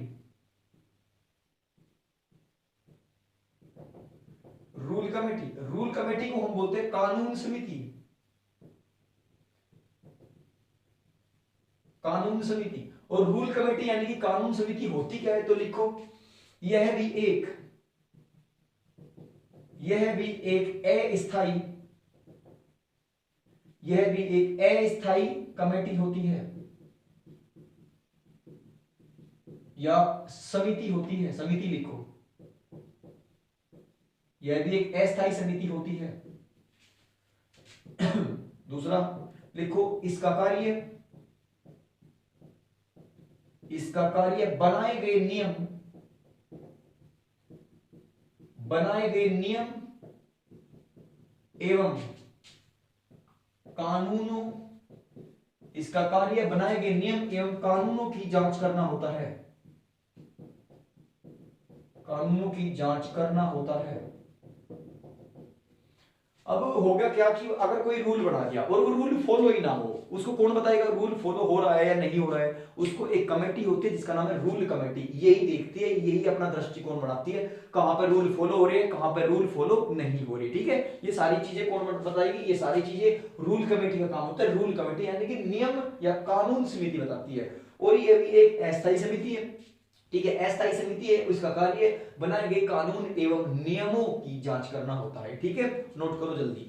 रूल कमेटी को हम बोलते हैं कानून समिति। और रूल कमेटी यानी कि कानून समिति होती क्या है? तो लिखो यह भी एक अस्थाई कमेटी होती है या समिति होती है। समिति लिखो, यह भी एक अस्थाई समिति होती है। दूसरा लिखो इसका कार्य बनाए गए नियम एवं कानूनों की जांच करना होता है। अब हो गया क्या कि अगर कोई रूल बना दिया और वो रूल फॉलो ही ना हो, उसको कौन बताएगा रूल फॉलो हो रहा है या नहीं हो रहा है? उसको एक कमेटी होती है जिसका नाम है रूल कमेटी। यही देखती है, यही अपना दृष्टिकोण बनाती है, कहां पर रूल फॉलो हो रहे हैं, कहां पर रूल फॉलो नहीं हो रही। ठीक है, ये सारी चीजें कौन बताएगी? ये सारी चीजें रूल कमेटी का काम होता है। रूल कमेटी यानी कि नियम या कानून समिति बताती है, और ये भी एक अस्थायी समिति है। ठीक है, अस्थायी समिति है, उसका कार्य बनाए गए कानून एवं नियमों की जांच करना होता है। ठीक है, नोट करो जल्दी।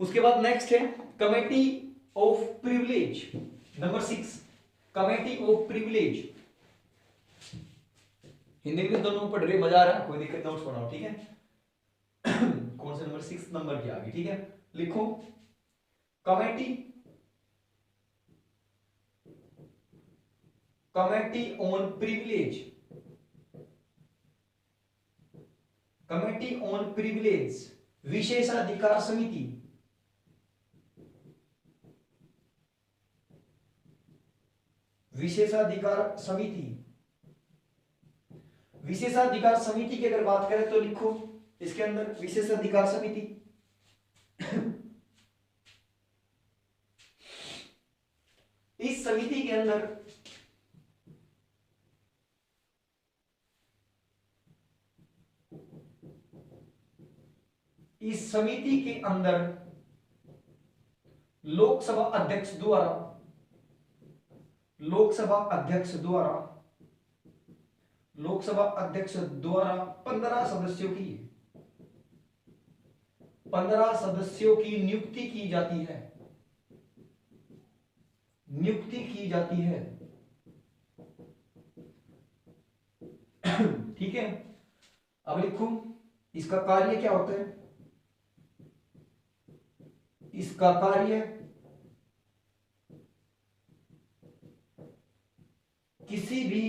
उसके बाद नेक्स्ट है committee of privilege, number 6, committee of privilege. Hindi English दोनों पढ़ रहे, मजा आ रहा है, कोई दिक्कत नोट्स बनाओ। ठीक है, कौन से नंबर? 6 नंबर की आ गई। ठीक है, लिखो कमेटी ऑन प्रिविलेज, विशेषाधिकार समिति। विशेषाधिकार समिति की अगर बात करें तो लिखो इसके अंदर विशेषाधिकार समिति। इस समिति के अंदर लोकसभा अध्यक्ष द्वारा 15 सदस्यों की नियुक्ति की जाती है। ठीक है, अब लिखूं इसका कार्य क्या होता है। इसका कार्य किसी भी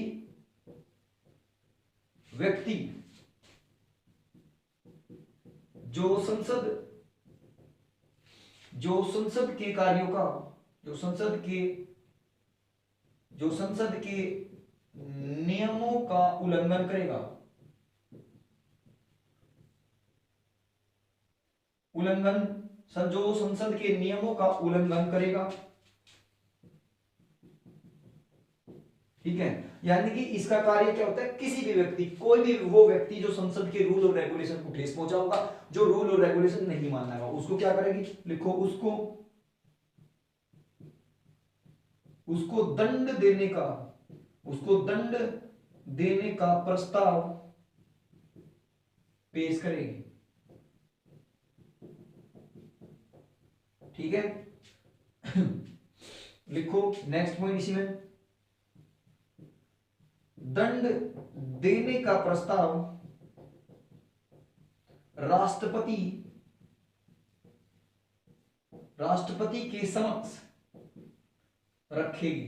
व्यक्ति जो संसद के कार्यों का जो संसद के नियमों का उल्लंघन करेगा जो संसद के नियमों का उल्लंघन करेगा। ठीक है, यानी कि इसका कार्य क्या होता है, किसी भी व्यक्ति, कोई भी वो व्यक्ति जो संसद के रूल और रेगुलेशन को ठेस पहुंचाएगा, जो रूल और रेगुलेशन नहीं मानेगा, उसको क्या करेगी, लिखो उसको दंड देने का प्रस्ताव पेश करेगी। ठीक है, लिखो नेक्स्ट पॉइंट इसी में, दंड देने का प्रस्ताव राष्ट्रपति के समक्ष रखेगी।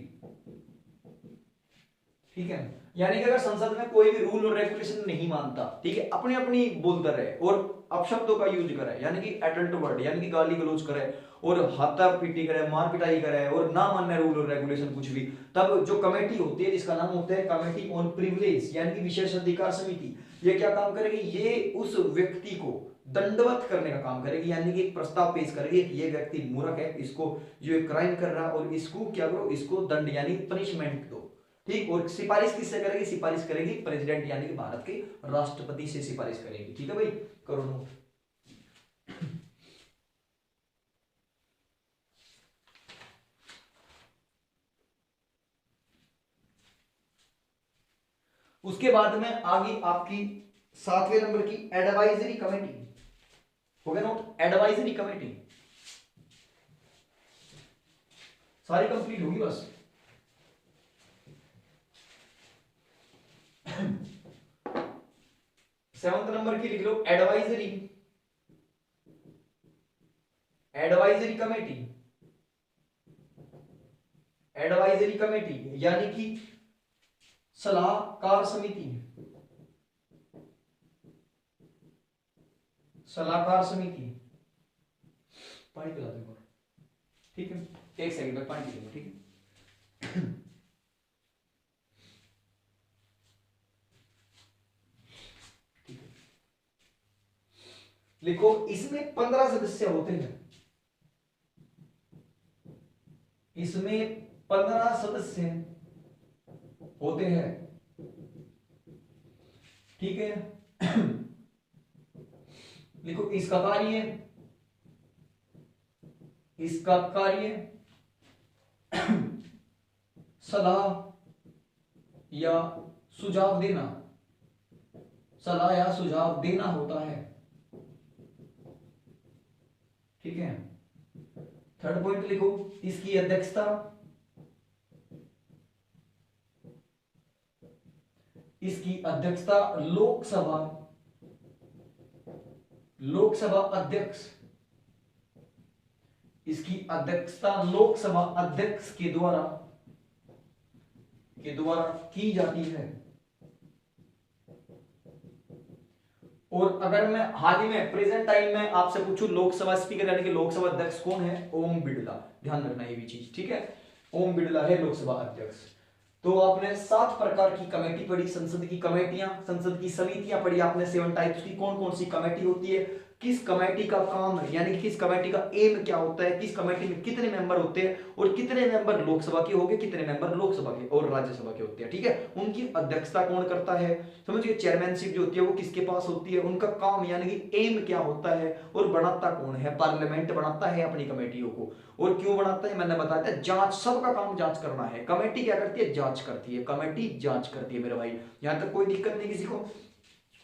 ठीक है, यानी कि अगर संसद में कोई भी रूल और रेगुलेशन नहीं मानता, ठीक है, अपनी अपनी बोलता रहे और अपशब्दों का यूज करे, यानी कि एडल्ट वर्ड, यानी कि गाली गलौज करे और हाथा पीटी करे, मार पिटाई करे और ना मानने रूल और रेगुलेशन कुछ भी, तब जो कमेटी होती है जिसका नाम होता है कमेटी ऑन प्रिविलेज यानी कि विशेष अधिकार समिति, ये क्या काम करेगी, ये उस व्यक्ति को दंडवत करने का काम करेगी, यानी कि एक प्रस्ताव पेश करेगी कि ये व्यक्ति मूर्ख है, इसको जो क्राइम कर रहा है और इसको क्या करो, इसको दंड यानी पनिशमेंट दो। ठीक, और सिफारिश किससे करेगी, सिफारिश करेगी प्रेसिडेंट यानी कि भारत के राष्ट्रपति से सिफारिश करेगी। ठीक है भाई, करो नोट। उसके बाद में आगे आपकी 7वें नंबर की एडवाइजरी कमेटी हो गया नोट। एडवाइजरी कमेटी सारी कंप्लीट होगी बस। 7th नंबर की लिख लो एडवाइजरी कमेटी। एडवाइजरी कमेटी यानी कि सलाहकार समिति। पानी पिला दो, ठीक है, 1 सेकंड में पानी पी लो, ठीक है। लिखो इसमें 15 सदस्य होते हैं, इसमें 15 सदस्य होते हैं। ठीक है, लिखो इसका कार्य सलाह या सुझाव देना होता है। ठीक है, 3rd पॉइंट लिखो इसकी अध्यक्षता लोकसभा अध्यक्ष, इसकी अध्यक्षता लोकसभा अध्यक्ष के द्वारा की जाती है। और अगर मैं हाल ही में प्रेजेंट टाइम में आपसे पूछूं लोकसभा स्पीकर यानी कि लोकसभा अध्यक्ष कौन है, ओम बिड़ला, ध्यान रखना ये भी चीज। ठीक है, ओम बिड़ला है लोकसभा अध्यक्ष। तो आपने 7 प्रकार की कमेटी पढ़ी, संसद की कमेटियां, संसद की समितियां पढ़ी आपने, 7 टाइप्स की, कौन कौन सी कमेटी होती है, किस कमेटी का काम है, यानी किस कमेटी का एम क्या होता है, किस कमेटी में कितने मेंबर होते हैं और कितने मेंबर लोकसभा के होंगे, कितने मेंबर लोकसभा के और राज्यसभा के होते हैं, ठीक है। उनकी अध्यक्षता कौन करता है, समझिए चेयरमैनशिप जो होती है वो किसके पास होती है, उनका काम यानी कि एम क्या होता है, और बनाता कौन है, पार्लियामेंट बनाता है अपनी कमेटियों को। और क्यों बनाता है मैंने बताया था, जांच, सबका काम जांच करना है। कमेटी क्या करती है, जांच करती है, कमेटी जांच करती है मेरे भाई, यहां तक कोई दिक्कत नहीं किसी को।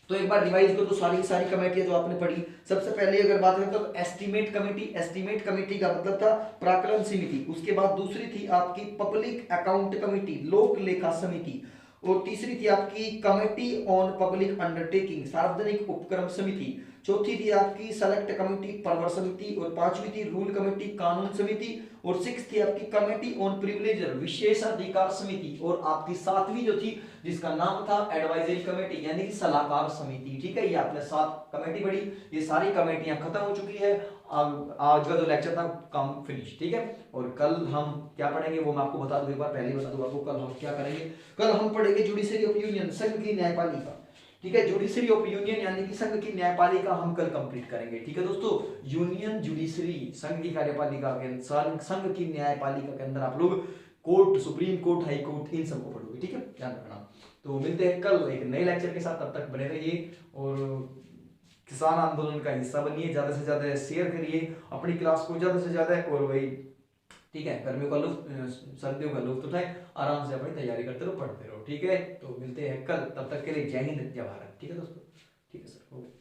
तो एक बार रिवाइज करो तो सारी की सारी कमेटियां जो आपने पढ़ी। सबसे पहले अगर बात करें तो एस्टीमेट कमेटी, एस्टीमेट कमेटी का मतलब था प्राकलन समिति। उसके बाद दूसरी थी आपकी पब्लिक अकाउंट कमेटी, लोक लेखा समिति। और तीसरी थी आपकी कमेटी ऑन पब्लिक अंडरटेकिंग, सार्वजनिक उपक्रम समिति। चौथी थी आपकी सेलेक्ट कमेटी, परवर समिति। और पांचवी थी रूल कमेटी, कानून समिति। और सिक्स थी आपकी कमेटी ऑन प्रिविलेज, विशेषाधिकार समिति। और आपकी सातवीं जो थी जिसका नाम था एडवाइजरी कमेटी, यानी कि सलाहकार समिति, ठीक है। ये आपने 7 कमेटी पढ़ी, ये सारी कमेटियां खत्म हो चुकी है। आज का जो लेक्चर था काम फिनिश, ठीक है। और कल हम क्या पढ़ेंगे वो मैं आपको बता दूं, एक बार पहले ही बता दूं आपको, कल हम क्या करेंगे। कल हम पढ़ेंगे जुडिशरी ऑफ यूनियन, संघ की न्यायपालिका, ठीक है। जुडिशरी ऑफ यूनियन यानी कि संघ की न्यायपालिका हम कल कंप्लीट करेंगे, ठीक है दोस्तों। यूनियन जुडिशरी, संघ की कार्यपालिका के अनुसार, संघ की न्यायपालिका के अंदर आप लोग court, supreme court, high court, इन सबको पढ़ोगे, ठीक है, ध्यान रखना। तो मिलते हैं कल एक नए लेक्चर के साथ, तब तक बने रहिए और किसान आंदोलन का हिस्सा बनिए, ज्यादा से ज्यादा शेयर करिए अपनी क्लास को ज्यादा से ज्यादा। और वही, ठीक है, गर्मियों का लुत्फ, सर्दियों का लुत्फ उठाए, आराम से अपनी तैयारी करते रहो, पढ़ते रहो, ठीक है। तो मिलते हैं कल, तब तक के लिए जय हिंद, जय भारत, ठीक है दोस्तों, ठीक है सर, ओके।